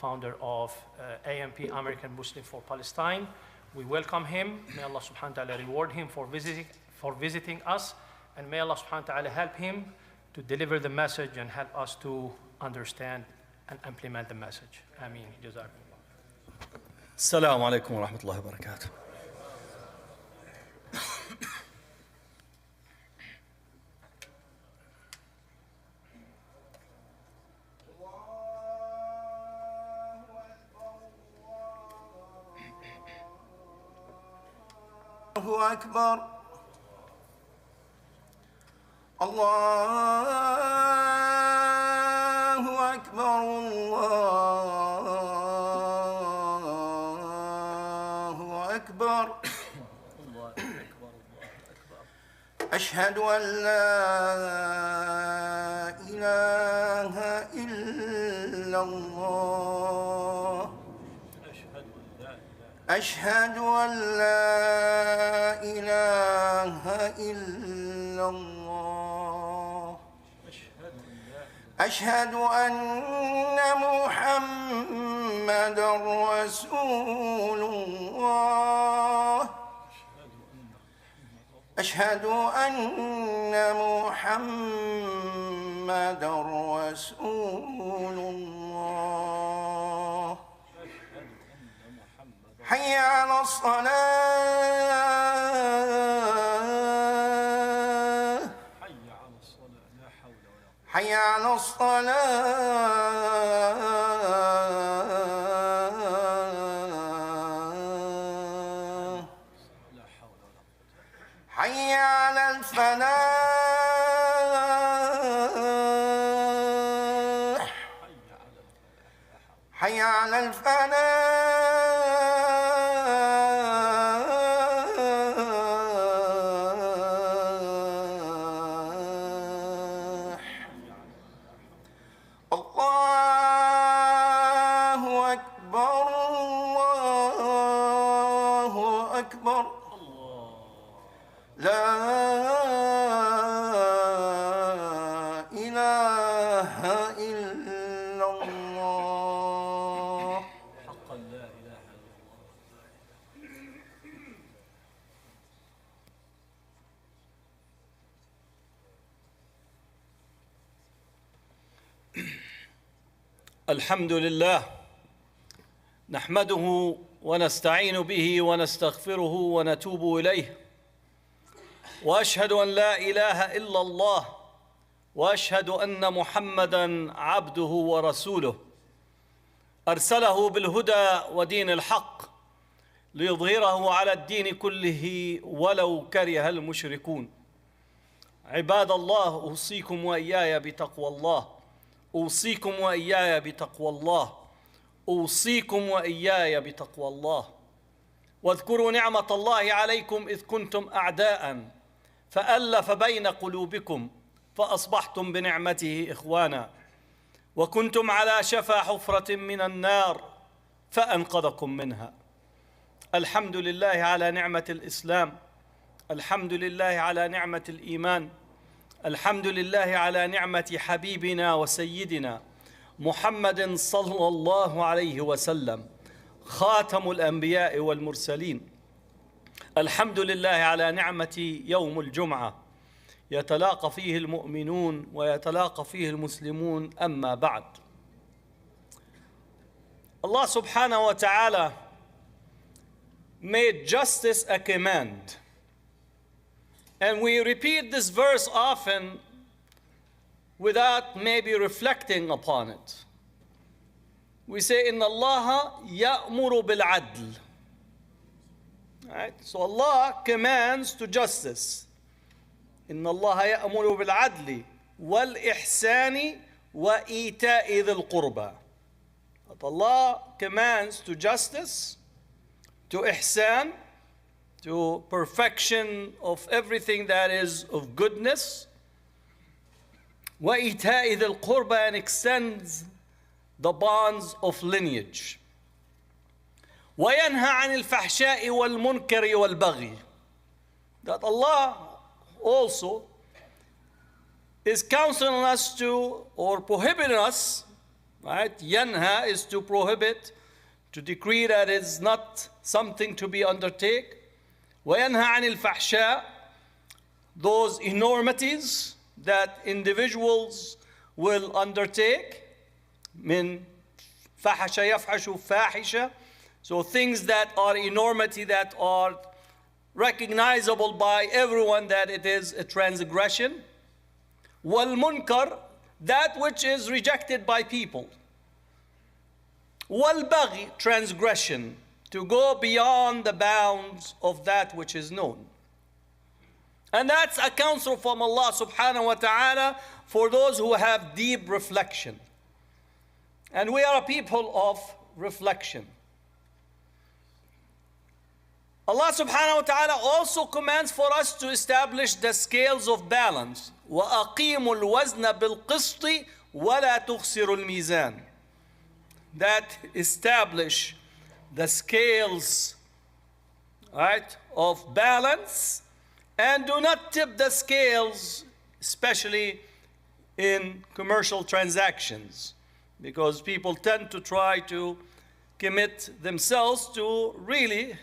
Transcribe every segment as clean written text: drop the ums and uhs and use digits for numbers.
founder of AMP, American Muslim for Palestine. We welcome him. May Allah subhanahu wa ta'ala reward him for visiting us, and may Allah subhanahu wa ta'ala help him to deliver the message and help us to understand and implement the message. Ameen. Jazakumullah. Assalamu alaikum wa rahmatullahi wa barakatuh. الله أكبر الله أكبر الله أكبر أشهد أن لا إله إلا الله أشهد أن لا إله إلا الله أشهد أن محمدًا رسول الله أشهد أن محمدًا رسول الله حي على الصلاة حي على الصلاة حي على الفلاح حي على الفلاح الحمد لله نحمده ونستعين به ونستغفره ونتوب إليه وأشهد أن لا إله إلا الله وأشهد أن محمدًا عبده ورسوله أرسله بالهدى ودين الحق ليظهره على الدين كله ولو كره المشركون عباد الله أوصيكم وإياي بتقوى الله أوصيكم وإياي بتقوى الله أوصيكم وإياي بتقوى الله واذكروا نعمة الله عليكم إذ كنتم أعداء فألف بين قلوبكم فأصبحتم بنعمته إخوانا وكنتم على شفا حفرة من النار فأنقذكم منها. الحمد لله على نعمة الإسلام، الحمد لله على نعمة الإيمان، الحمد لله على نعمة حبيبنا وسيدنا محمد صلى الله عليه وسلم خاتم الأنبياء والمرسلين. الحمد لله على نعمة يوم الجمعة يتلاقى فيه المؤمنون ويتلاقى فيه المسلمون. أما بعد، Allah subhanahu wa ta'ala made justice a command. And we repeat this verse often without maybe reflecting upon it. We say, Inna Allah ya'muru bil-adl. Right? So Allah commands to justice. Inna Allah ya'muru bil-adli wal-ihsani wa ita'i dhil qurba. But Allah commands to justice, to ihsan, to perfection of everything that is of goodness, wa ita'i dhil qurba, and extends the bonds of lineage. وَيَنْهَى عَنِ الْفَحْشَاءِ وَالْمُنْكَرِ وَالْبَغْيِ. That Allah also is counseling us to, or prohibiting us Right? Yanha is to prohibit, to decree that it's not something to be undertaken. وَيَنْهَى عَنِ الْفَحْشَاءِ, those enormities that individuals will undertake. Min فَحَشَ يَفْحَشُ فَاحِشَةً, so things that are enormity, that are recognizable by everyone that it is a transgression. وَالْمُنْكَرِ, that which is rejected by people. وَالْبَغْي, transgression, to go beyond the bounds of that which is known. And that's a counsel from Allah subhanahu wa ta'ala for those who have deep reflection. And we are a people of reflection. Allah subhanahu wa ta'ala also commands for us to establish the scales of balance. وَأَقِيمُوا الْوَزْنَ بِالْقِسْطِ وَلَا تُخْسِرُوا الْمِيزَانِ, that establish the scales, right, of balance, and do not tip the scales, especially in commercial transactions, because people tend to try to commit themselves to really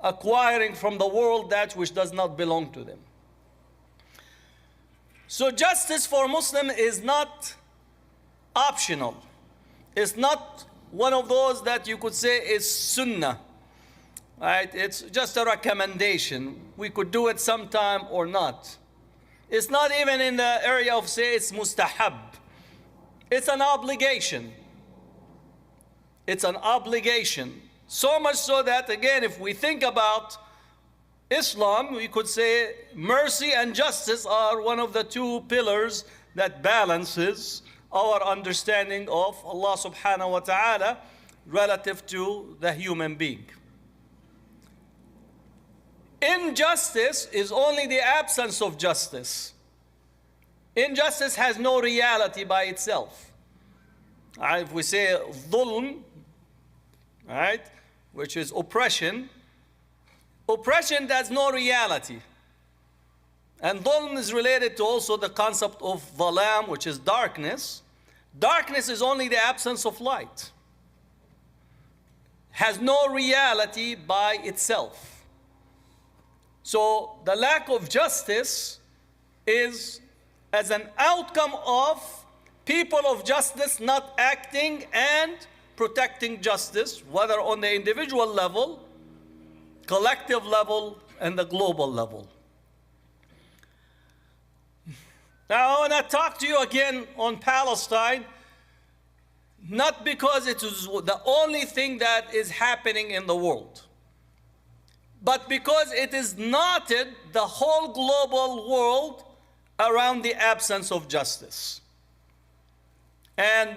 acquiring from the world that which does not belong to them. So justice for Muslim is not optional. It's not one of those that you could say is sunnah, right? It's just a recommendation. We could do it sometime or not. It's not even in the area of say it's mustahab. It's an obligation. It's an obligation. So much so that, again, if we think about Islam, we could say mercy and justice are one of the two pillars that balances our understanding of Allah subhanahu wa ta'ala relative to the human being. Injustice is only the absence of justice. Injustice has no reality by itself. If we say dhulm, right, which is oppression, oppression has no reality. And dhulm is related to also the concept of dhalam, which is darkness. Darkness is only the absence of light. Has no reality by itself. So the lack of justice is as an outcome of people of justice not acting and protecting justice, whether on the individual level, collective level, and the global level. Now I want to talk to you again on Palestine, not because it is the only thing that is happening in the world, but because it is knotted the whole global world around the absence of justice. And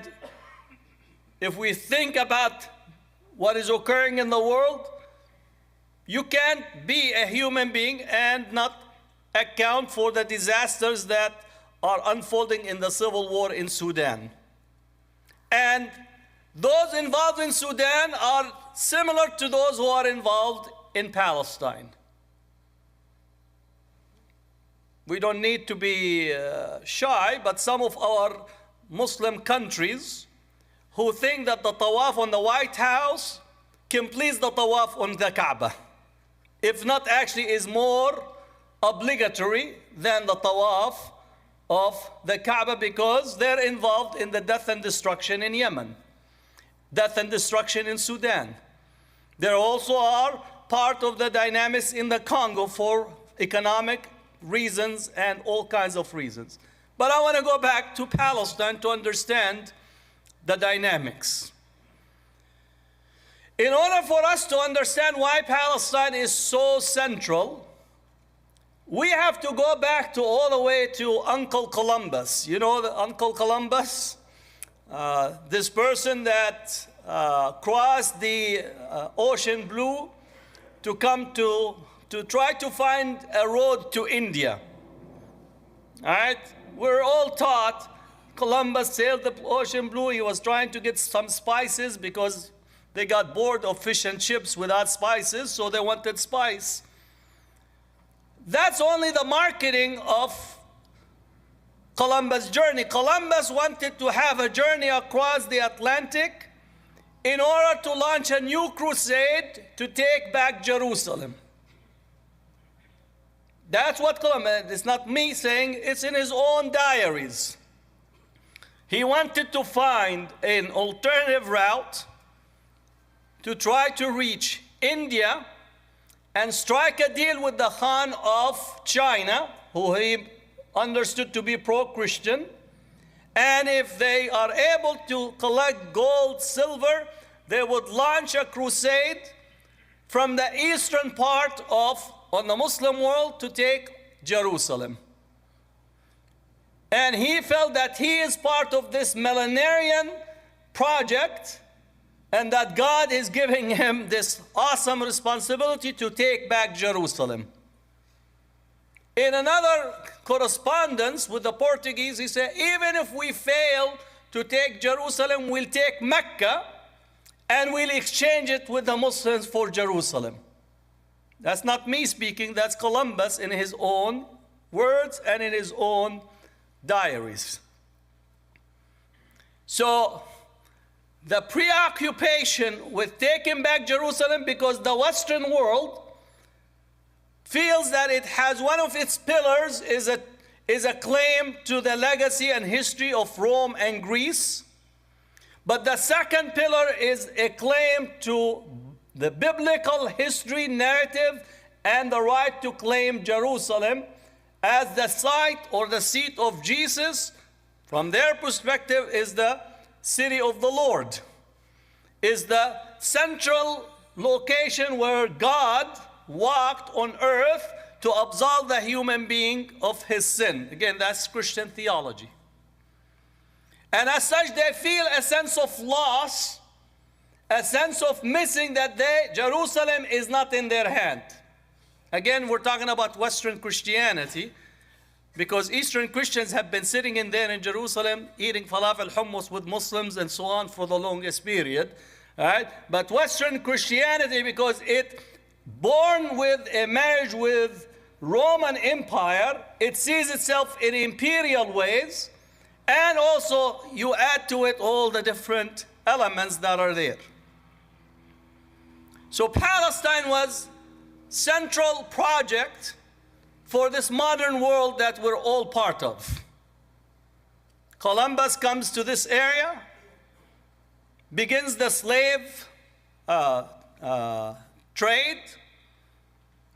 if we think about what is occurring in the world, you can't be a human being and not account for the disasters that are unfolding in the civil war in Sudan. And those involved in Sudan are similar to those who are involved in Palestine. We don't need to be shy, but some of our Muslim countries who think that the tawaf on the White House completes the tawaf on the Kaaba, if not actually is more obligatory than the tawaf of the Kaaba, because they're involved in the death and destruction in Yemen, death and destruction in Sudan. There also are part of the dynamics in the Congo for economic reasons and all kinds of reasons. But I want to go back to Palestine to understand the dynamics. In order for us to understand why Palestine is so central, we have to go back to all the way to Uncle Columbus. You know the Uncle Columbus? This person that crossed the ocean blue to come to try to find a road to India. All right? We're all taught Columbus sailed the ocean blue. He was trying to get some spices because they got bored of fish and chips without spices, so they wanted spice. That's only the marketing of Columbus' journey. Columbus wanted to have a journey across the Atlantic in order to launch a new crusade to take back Jerusalem. That's what Columbus, it's not me saying, it's in his own diaries. He wanted to find an alternative route to try to reach India and strike a deal with the Khan of China, who he understood to be pro-Christian. And if they are able to collect gold, silver, they would launch a crusade from the eastern part on the Muslim world to take Jerusalem. And he felt that he is part of this millenarian project and that God is giving him this awesome responsibility to take back Jerusalem. In another correspondence with the Portuguese, he said, even if we fail to take Jerusalem, we'll take Mecca and we'll exchange it with the Muslims for Jerusalem. That's not me speaking, that's Columbus in his own words and in his own diaries. So the preoccupation with taking back Jerusalem, because the Western world feels that it has one of its pillars is a claim to the legacy and history of Rome and Greece. But the second pillar is a claim to the biblical history narrative and the right to claim Jerusalem as the site or the seat of Jesus. From their perspective, is the city of the Lord, is the central location where God walked on earth to absolve the human being of his sin. Again, that's Christian theology. And as such, they feel a sense of loss, a sense of missing, that Jerusalem is not in their hand. Again, we're talking about Western Christianity, because Eastern Christians have been sitting in there in Jerusalem eating falafel hummus with Muslims and so on for the longest period. Right? But Western Christianity, because it born with a marriage with Roman Empire, it sees itself in imperial ways, and also you add to it all the different elements that are there. So Palestine was central project for this modern world that we're all part of. Columbus comes to this area, begins the slave trade.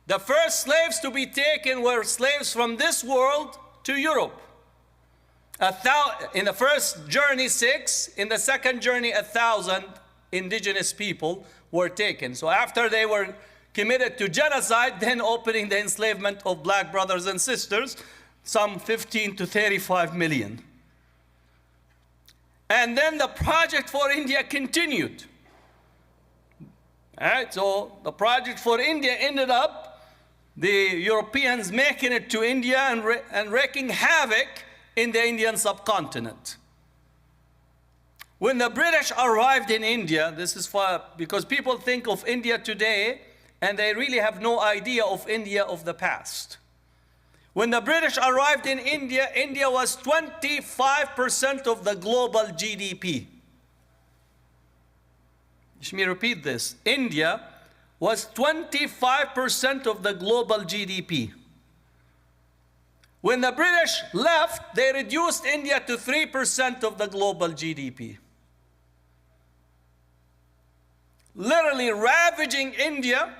The first slaves to be taken were slaves from this world to Europe. In the first journey, 6. In the second journey, 1,000 indigenous people were taken. So after they were committed to genocide, then opening the enslavement of black brothers and sisters, some 15 to 35 million. And then the project for India continued. All right, so the project for India ended up the Europeans making it to India and wreaking havoc in the Indian subcontinent. When the British arrived in India, this is because people think of India today and they really have no idea of India of the past. When the British arrived in India, India was 25% of the global GDP. Let me repeat this. India was 25% of the global GDP. When the British left, they reduced India to 3% of the global GDP. Literally ravaging India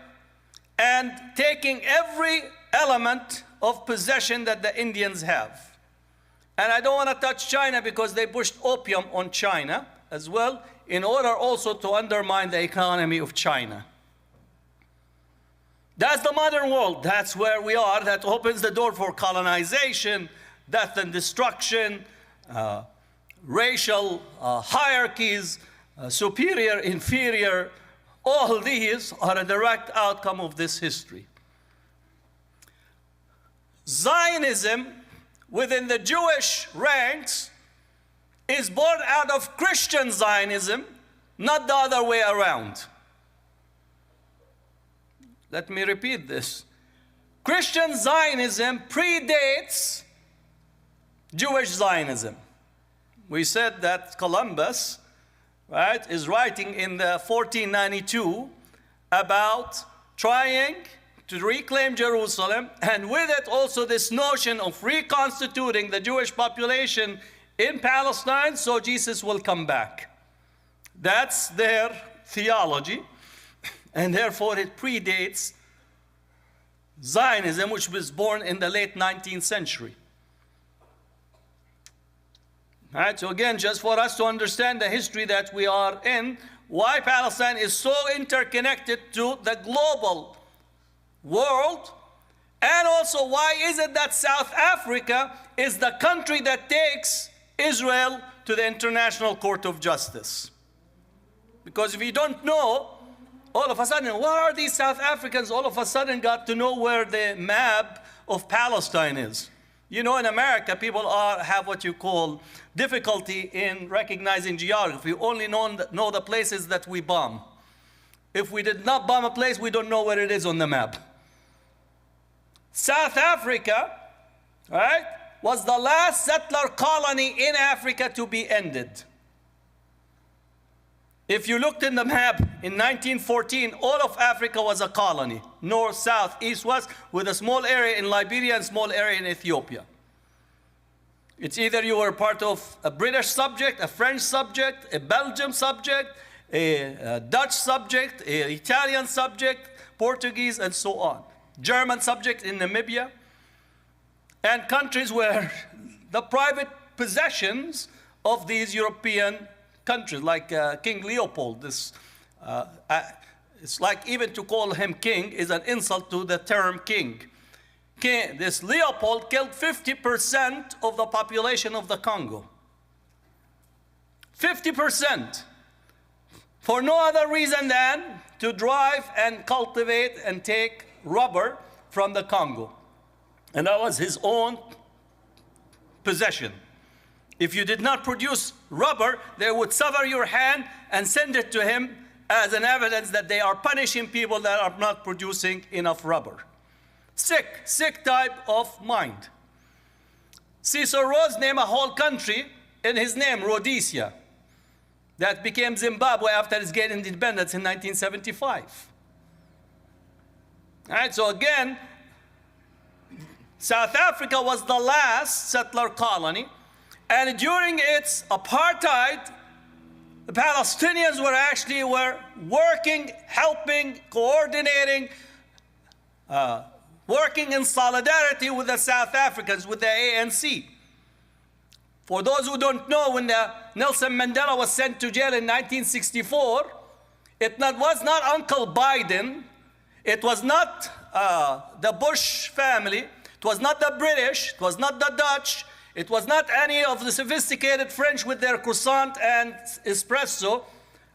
and taking every element of possession that the Indians have. And I don't want to touch China because they pushed opium on China as well, in order also to undermine the economy of China. That's the modern world. That's where we are. That opens the door for colonization, death and destruction, racial hierarchies, superior, inferior. All these are a direct outcome of this history. Zionism within the Jewish ranks is born out of Christian Zionism, not the other way around. Let me repeat this. Christian Zionism predates Jewish Zionism. We said that Columbus, right, is writing in the 1492 about trying to reclaim Jerusalem, and with it also this notion of reconstituting the Jewish population in Palestine so Jesus will come back. That's their theology, and therefore it predates Zionism, which was born in the late 19th century. All right, so again, just for us to understand the history that we are in, why Palestine is so interconnected to the global world, and also why is it that South Africa is the country that takes Israel to the International Court of Justice. Because if you don't know, all of a sudden, what are these South Africans all of a sudden got to know where the map of Palestine is? You know, in America, people have what you call difficulty in recognizing geography. We only know the places that we bomb. If we did not bomb a place, we don't know where it is on the map. South Africa, right, was the last settler colony in Africa to be ended. If you looked in the map in 1914, all of Africa was a colony, north, south, east, west, with a small area in Liberia and a small area in Ethiopia. It's either you were part of a British subject, a French subject, a Belgian subject, a Dutch subject, an Italian subject, Portuguese, and so on. German subject in Namibia, and countries where the private possessions of these European countries, like King Leopold. It's like even to call him king is an insult to the term king. This Leopold killed 50% of the population of the Congo. 50%. For no other reason than to drive and cultivate and take rubber from the Congo. And that was his own possession. If you did not produce rubber, they would sever your hand and send it to him as an evidence that they are punishing people that are not producing enough rubber. Sick type of mind. Cecil Rhodes named a whole country in his name, Rhodesia, that became Zimbabwe after its getting independence in 1975. All right, so again, South Africa was the last settler colony, and during its apartheid, the Palestinians were working, helping, coordinating, working in solidarity with the South Africans, with the ANC. For those who don't know, when Nelson Mandela was sent to jail in 1964, it was not Uncle Biden, it was not the Bush family, it was not the British, it was not the Dutch, it was not any of the sophisticated French with their croissant and espresso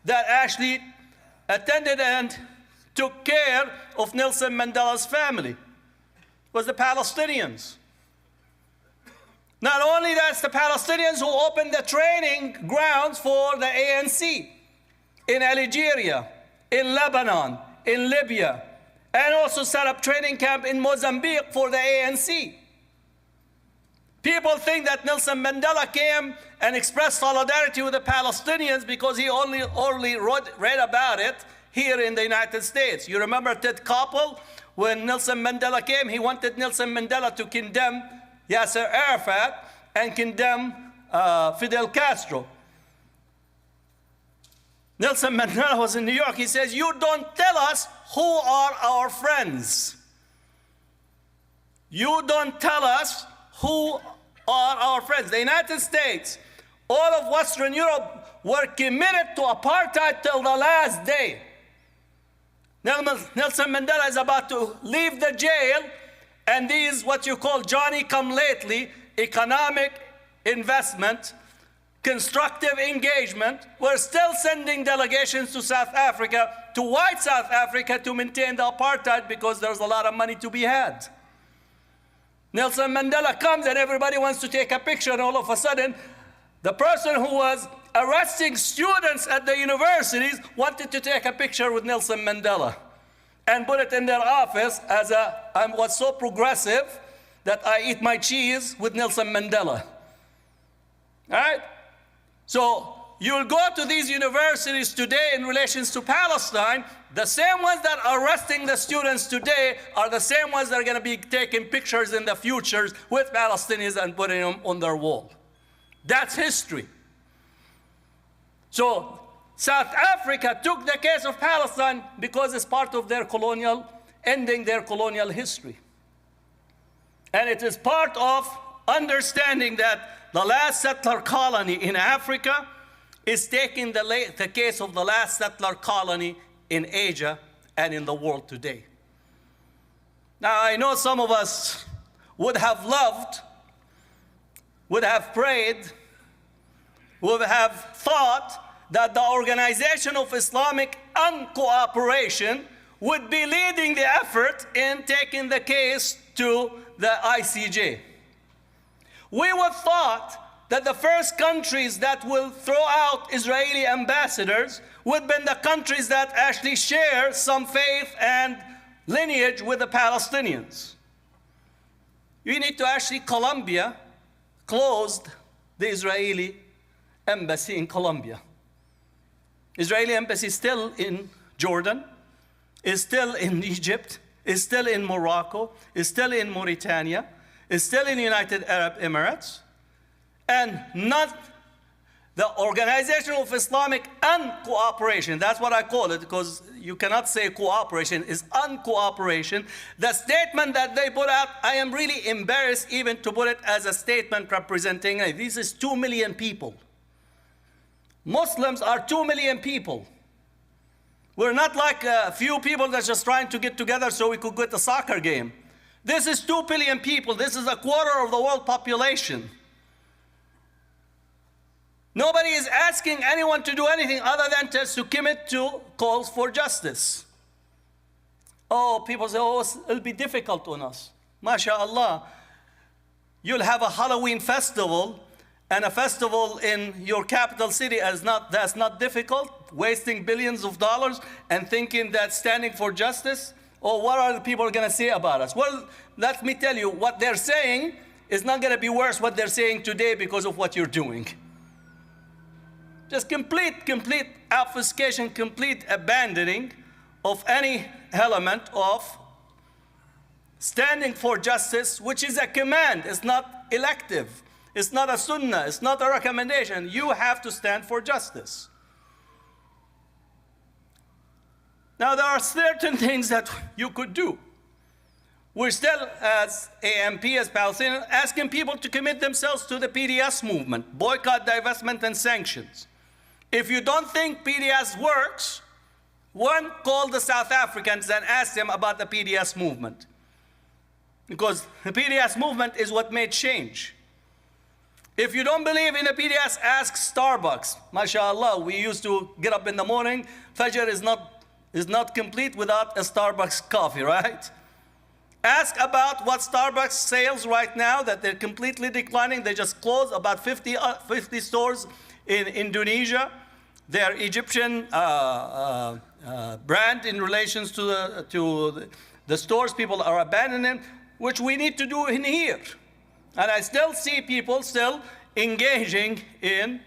that actually attended and took care of Nelson Mandela's family. It was the Palestinians. Not only that's the Palestinians who opened the training grounds for the ANC in Algeria, in Lebanon, in Libya, and also set up training camp in Mozambique for the ANC. People think that Nelson Mandela came and expressed solidarity with the Palestinians because he only read about it here in the United States. You remember Ted Koppel? When Nelson Mandela came, he wanted Nelson Mandela to condemn Yasser Arafat and condemn Fidel Castro. Nelson Mandela was in New York. He says, "You don't tell us who are our friends. You don't tell us who are our friends." The United States, all of Western Europe were committed to apartheid till the last day. Nelson Mandela is about to leave the jail, and these, what you call Johnny-come-lately, economic investment, constructive engagement, we're still sending delegations to South Africa, to white South Africa, to maintain the apartheid because there's a lot of money to be had. Nelson Mandela comes and everybody wants to take a picture, and all of a sudden, the person who was arresting students at the universities wanted to take a picture with Nelson Mandela and put it in their office as I was so progressive that I eat my cheese with Nelson Mandela. All right? So you'll go to these universities today in relations to Palestine, the same ones that are arresting the students today are the same ones that are going to be taking pictures in the future with Palestinians and putting them on their wall. That's history. So South Africa took the case of Palestine because it's part of their colonial, ending their colonial history. And it is part of understanding that the last settler colony in Africa is taking the case of the last settler colony in Asia and in the world today. Now, I know some of us would have loved, would have prayed, would have thought that the Organization of Islamic Uncooperation would be leading the effort in taking the case to the ICJ. We would thought that the first countries that will throw out Israeli ambassadors would be the countries that actually share some faith and lineage with the Palestinians. You need to actually, Colombia closed the Israeli embassy in Colombia. Israeli embassy is still in Jordan, is still in Egypt, is still in Morocco, is still in Mauritania, is still in the United Arab Emirates, and not the Organization of Islamic Uncooperation. That's what I call it, because you cannot say cooperation, is uncooperation. The statement that they put out, I am really embarrassed even to put it as a statement representing, this is 2 million people. Muslims are 2 million people. We're not like a few people that's just trying to get together so we could get a soccer game. This is 2 billion people. This is a quarter of the world population. Nobody is asking anyone to do anything other than just to commit to calls for justice. Oh, people say, oh, it'll be difficult on us. MashaAllah. You'll have a Halloween festival, and a festival in your capital city that's not difficult, wasting billions of dollars and thinking that standing for justice, or what are the people going to say about us? Well, let me tell you, what they're saying is not going to be worse what they're saying today because of what you're doing. Just complete obfuscation, complete abandoning of any element of standing for justice, which is a command, it's not elective. It's not a sunnah, it's not a recommendation. You have to stand for justice. Now, there are certain things that you could do. We're still, as AMP, as Palestinians, asking people to commit themselves to the PDS movement, boycott, divestment, and sanctions. If you don't think PDS works, one, call the South Africans and ask them about the PDS movement. Because the PDS movement is what made change. If you don't believe in the PDS, ask Starbucks. MashaAllah, we used to get up in the morning. Fajr is not complete without a Starbucks coffee, right? Ask about what Starbucks sales right now, that they're completely declining. They just closed about 50 stores in Indonesia. Their Egyptian brand in relations to the stores, people are abandoning, which we need to do in here. And I still see people still engaging in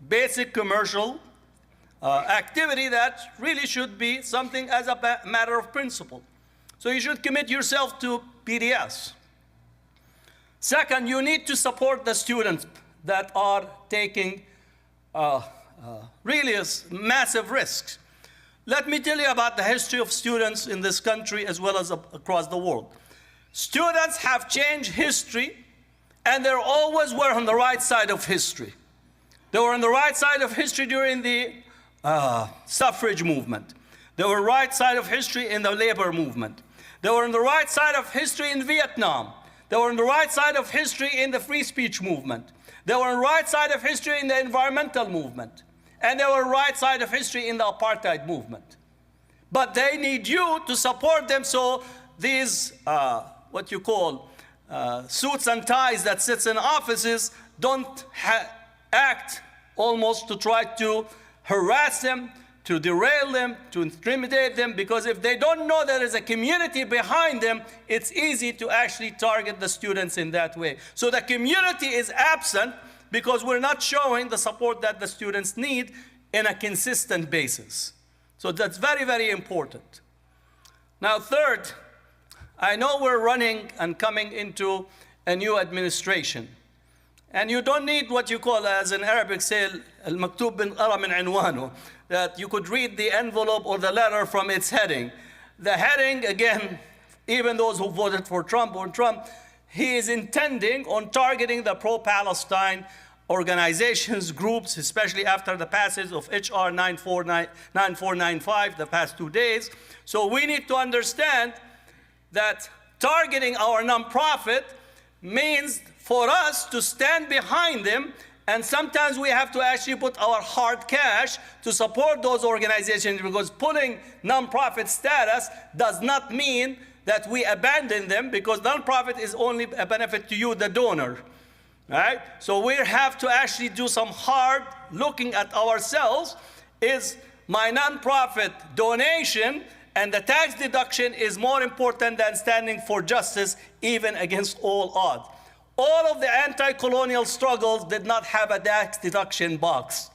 basic commercial activity that really should be something as a matter of principle. So you should commit yourself to PDS. Second, you need to support the students that are taking really massive risks. Let me tell you about the history of students in this country as well as across the world. Students have changed history, and they always were on the right side of history. They were on the right side of history during the suffrage movement. They were right side of history in the labor movement. They were on the right side of history in Vietnam. They were on the right side of history in the free speech movement. They were on the right side of history in the environmental movement. And they were right side of history in the apartheid movement. But they need you to support them so these, what you call, suits and ties that sits in offices don't act almost to try to harass them, to derail them, to intimidate them, because if they don't know there is a community behind them, it's easy to actually target the students in that way. So the community is absent. because we're not showing the support that the students need in a consistent basis. So that's very, very important. Now, third, I know we're running and coming into a new administration. And you don't need what you call, as in Arabic say, al-maktub bin ara min inwanu, that you could read the envelope or the letter from its heading. The heading, again, even those who voted for Trump or Trump, he is intending on targeting the pro-Palestine organizations, groups, especially after the passage of HR 9495 the past 2 days. So we need to understand that targeting our nonprofit means for us to stand behind them, and sometimes we have to actually put our hard cash to support those organizations, because putting nonprofit status does not mean that we abandon them, because nonprofit is only a benefit to you, the donor. Right? So we have to actually do some hard looking at ourselves. Is my nonprofit donation and the tax deduction is more important than standing for justice, even against all odds? All of the anti-colonial struggles did not have a tax deduction box.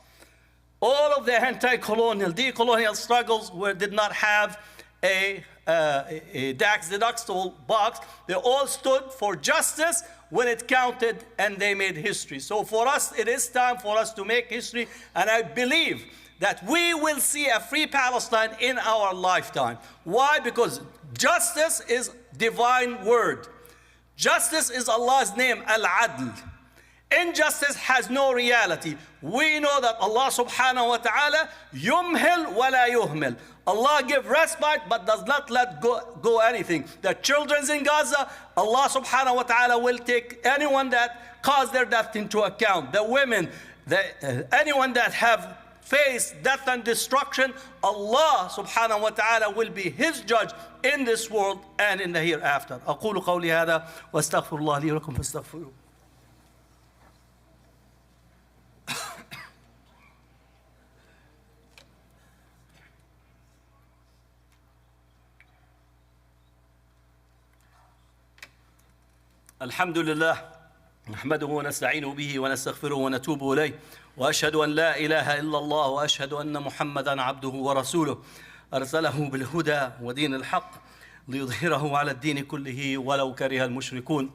All of the anti-colonial, decolonial struggles did not have a tax deductible box. They all stood for justice when it counted, and they made history. So for us, it is time for us to make history, and I believe that we will see a free Palestine in our lifetime. Why? Because justice is divine word. Justice is Allah's name, Al-Adl. Injustice has no reality. We know that Allah subhanahu wa ta'ala yumhil wa la yuhmil. Allah gives respite but does not let go anything. The children in Gaza, Allah subhanahu wa ta'ala will take anyone that caused their death into account. The women, anyone that have faced death and destruction, Allah subhanahu wa ta'ala will be his judge in this world and in the hereafter. أقول قولي هذا واستغفر الله لي ولكم فاستغفروه. الحمد لله نحمده ونستعين به ونستغفره ونتوب إليه وأشهد أن لا إله إلا الله وأشهد أن محمدا عبده ورسوله أرسله بالهدى ودين الحق ليظهره على الدين كله ولو كره المشركون.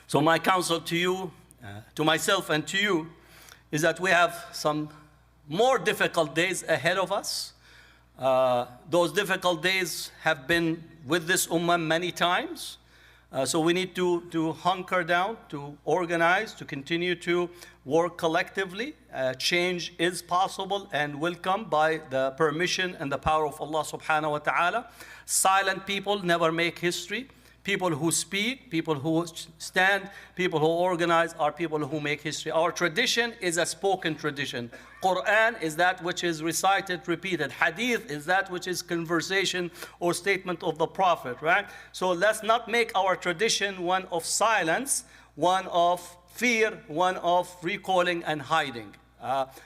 So my counsel to you, to myself and to you, is that we have some more difficult days ahead of us. Those difficult days have been with this ummah many times. So we need to hunker down, to organize, to continue to work collectively. Change is possible and will come by the permission and the power of Allah subhanahu wa ta'ala. Silent people never make history. People who speak, people who stand, people who organize are people who make history. Our tradition is a spoken tradition. Quran is that which is recited, repeated. Hadith is that which is conversation or statement of the Prophet, right? So let's not make our tradition one of silence, one of fear, one of recalling and hiding.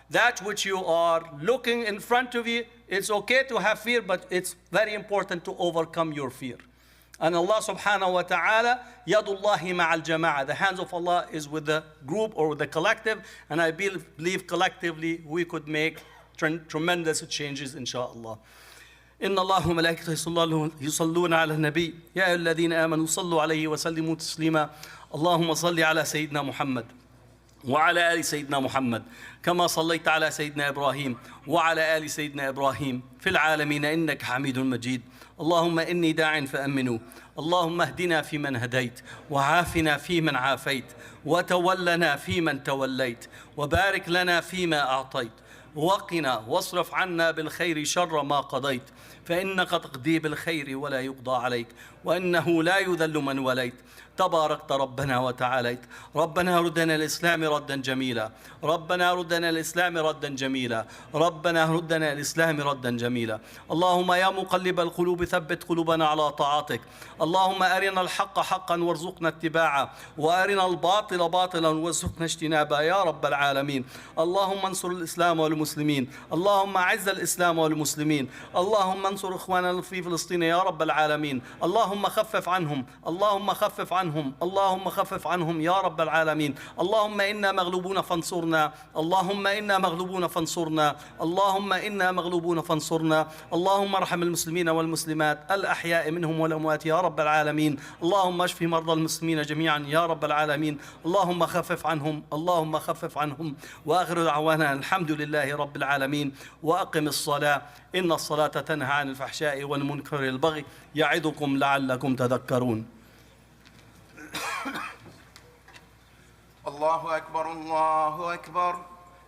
That which you are looking in front of you, it's okay to have fear, but it's very important to overcome your fear. And Allah subhanahu wa ta'ala, yadullahi ma'al jama'ah. The hands of Allah is with the group or with the collective. And I believe collectively we could make tremendous changes, inshallah. إن الله وملائكته يصلون على النبي يا أيها الذين آمنوا صلوا عليه وسلموا تسليما اللهم صل على سيدنا محمد وعلى آل سيدنا محمد كما صليت على سيدنا إبراهيم وعلى آل سيدنا إبراهيم في العالمين إنك حميد مجيد اللهم إني داع فأمنوا اللهم اهدنا فيمن هديت وعافنا فيمن عافيت وتولنا فيمن توليت وبارك لنا فيما أعطيت وقنا واصرف عنا بالخير شر ما قضيت فإنك تقضي بالخير ولا يقضى عليك وإنه لا يذل من وليت تباركت ربنا وتعاليت ربنا ردنا الإسلام ردا جميلا ربنا ردنا الإسلام ردا جميلا ربنا ردنا الإسلام ردا جميلا اللهم يا مقلب القلوب ثبت قلوبنا على طاعتك اللهم أرنا الحق حقا وارزقنا اتباعه وأرنا الباطل باطلا وارزقنا اجتنابه يا رب العالمين اللهم انصر الإسلام والمسلمين اللهم أعز الإسلام والمسلمين اللهم انصر إخواننا في فلسطين يا رب العالمين اللهم خفف عنهم اللهم خفف عنهم عنهم، اللهم خفف عنهم يا رب العالمين. اللهم إنا مغلوبون فانصرنا، اللهم إنا مغلوبون فانصرنا، اللهم إنا مغلوبون فانصرنا. اللهم ارحم المسلمين والمسلمات الأحياء منهم والأموات يا رب العالمين. اللهم اشف مرضى المسلمين جميعا يا رب العالمين. اللهم خفف عنهم، اللهم خفف عنهم. وآخر دعوانا الحمد لله رب العالمين. وأقم الصلاة إن الصلاة تنهى عن الفحشاء والمنكر والبغي يعظكم لعلكم تذكرون. الله أكبر الله أكبر.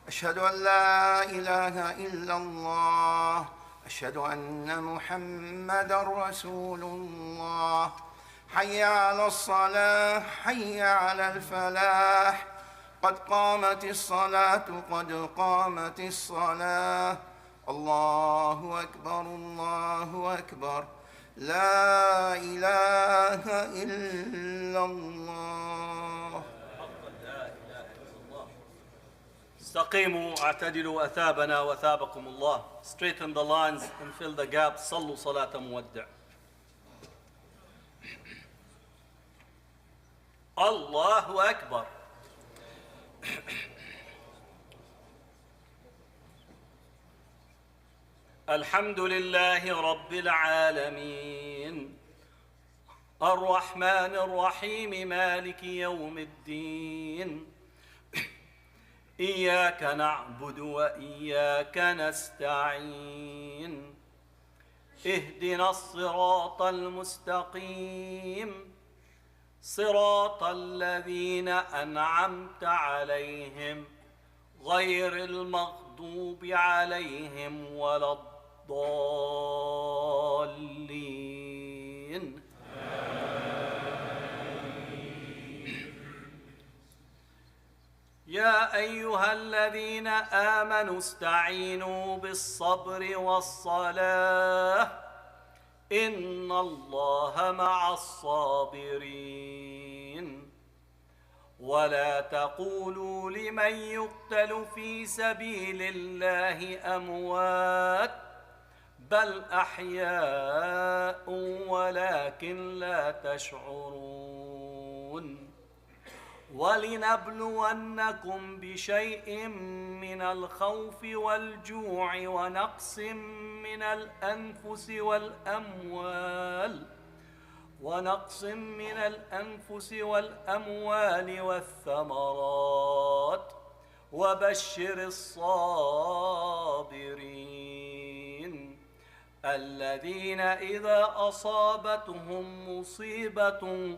أشهد أن لا إله إلا الله. أشهد أن محمدا رسول الله. حي على الصلاة حي على الفلاح. قد قامت الصلاة قد قامت الصلاة. الله أكبر الله أكبر. لا إله إلا الله. استقيموا اعتدلوا أثابنا وثابكم الله. Straighten the lines and fill the gaps. صلوا صلاة مودع. الله أكبر. الحمد لله رب العالمين الرحمن الرحيم مالك يوم الدين إياك نعبد وإياك نستعين اهدنا الصراط المستقيم صراط الذين أنعمت عليهم غير المغضوب عليهم ولا الضالين. يا أيها الذين آمنوا استعينوا بالصبر والصلاة إن الله مع الصابرين. ولا تقولوا لمن يقتل في سبيل الله أموات بل أحياء ولكن لا تشعرون. ولنبلونكم بشيء من الخوف والجوع ونقص من الأنفس والأموال والثمرات وبشر الصابرين الذين إذا أصابتهم مصيبة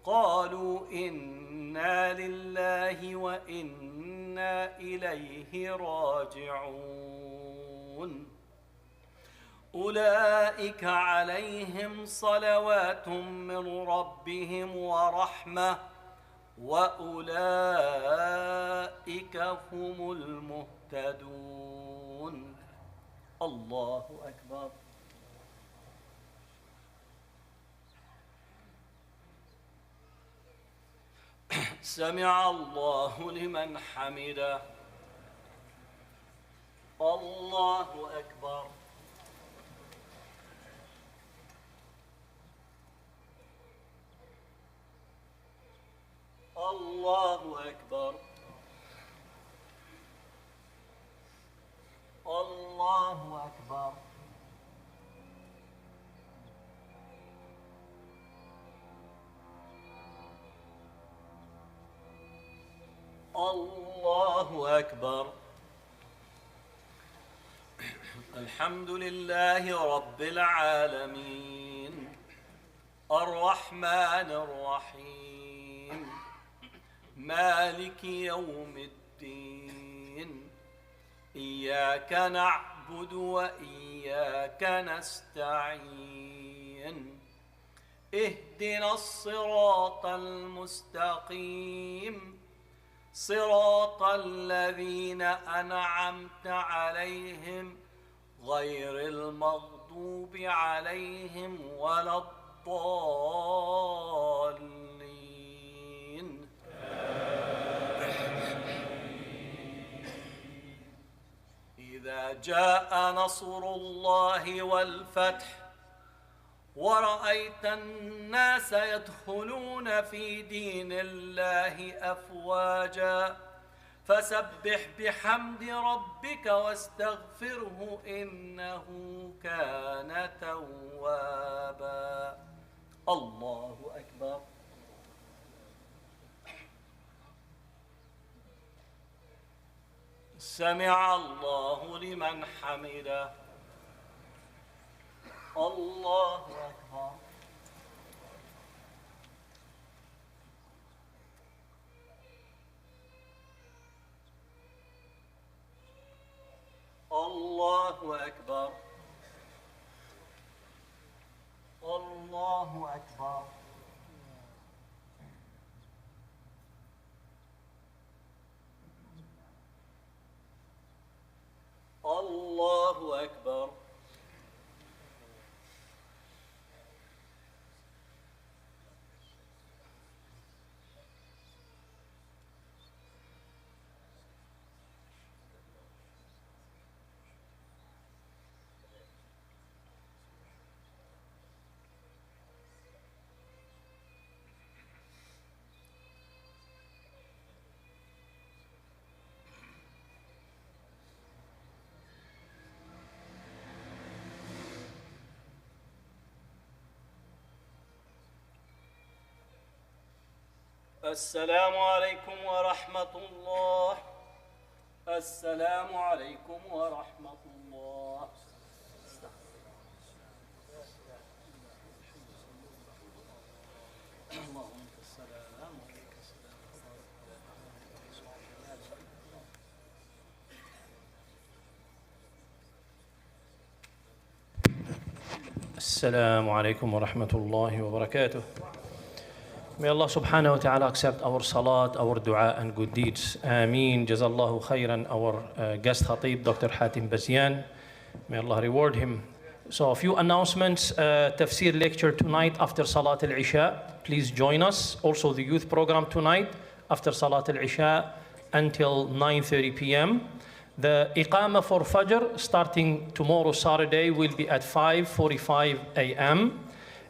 قالوا إنا لله وإنا إليه راجعون. أولئك عليهم صلوات من ربهم ورحمة وأولئك هم المهتدون. الله أكبر. سمع الله لمن حمده. الله أكبر. الله أكبر. الله أكبر. الله أكبر. الحمد لله رب العالمين الرحمن الرحيم مالك يوم الدين إياك نعبد وإياك نستعين اهدنا الصراط المستقيم صراط الذين أنعمت عليهم غير المغضوب عليهم ولا الضالين. إذا جاء نصر الله والفتح ورأيت الناس يدخلون في دين الله أفواجا فسبح بحمد ربك واستغفره إنه كان توابا. الله أكبر. سمع الله لمن حمده. الله أكبر. الله أكبر. الله أكبر. الله أكبر. السلام عليكم ورحمة الله. السلام عليكم ورحمة الله. اللهم السلام عليك السلام عليكم ورحمة الله وبركاته. May Allah subhanahu wa ta'ala accept our salat, our dua and good deeds. Ameen. Jazallahu khairan. Our guest Khatib, Dr. Hatem Bazian. May Allah reward him. So a few announcements. Tafsir lecture tonight after Salat al-Isha. Please join us. Also the youth program tonight after Salat al-Isha until 9:30 p.m. The Iqamah for Fajr starting tomorrow Saturday will be at 5:45 a.m.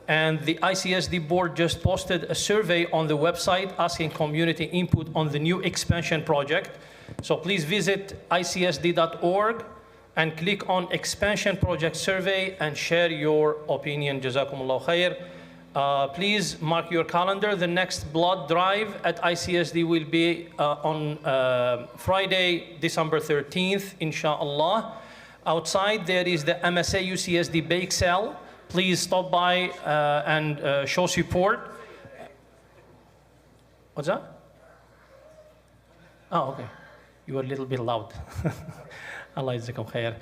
And the ICSD board just posted a survey on the website asking community input on the new expansion project. So please visit icsd.org and click on expansion project survey and share your opinion. Jazakumullah khair. Please mark your calendar. The next blood drive at ICSD will be on Friday, December 13th, inshallah. Outside there is the MSA UCSD bake sale. Please stop by and show support. What's that? Oh, okay. You were a little bit loud. Allah yajazakum khair.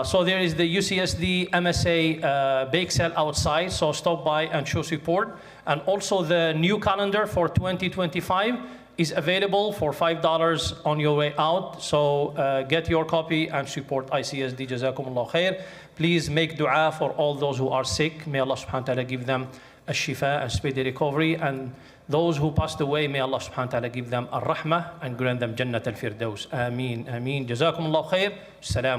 So there is the UCSD MSA bake sale outside, so stop by and show support. And also the new calendar for 2025 is available for $5 on your way out. So get your copy and support ICSD. Jazakumullah khair. Please make dua for all those who are sick. May Allah subhanahu wa ta'ala give them a shifa and speedy recovery. And those who passed away, may Allah subhanahu wa ta'ala give them a rahmah and grant them Jannat al-Firdaus. Ameen, ameen. Jazakumullah khair. Salam.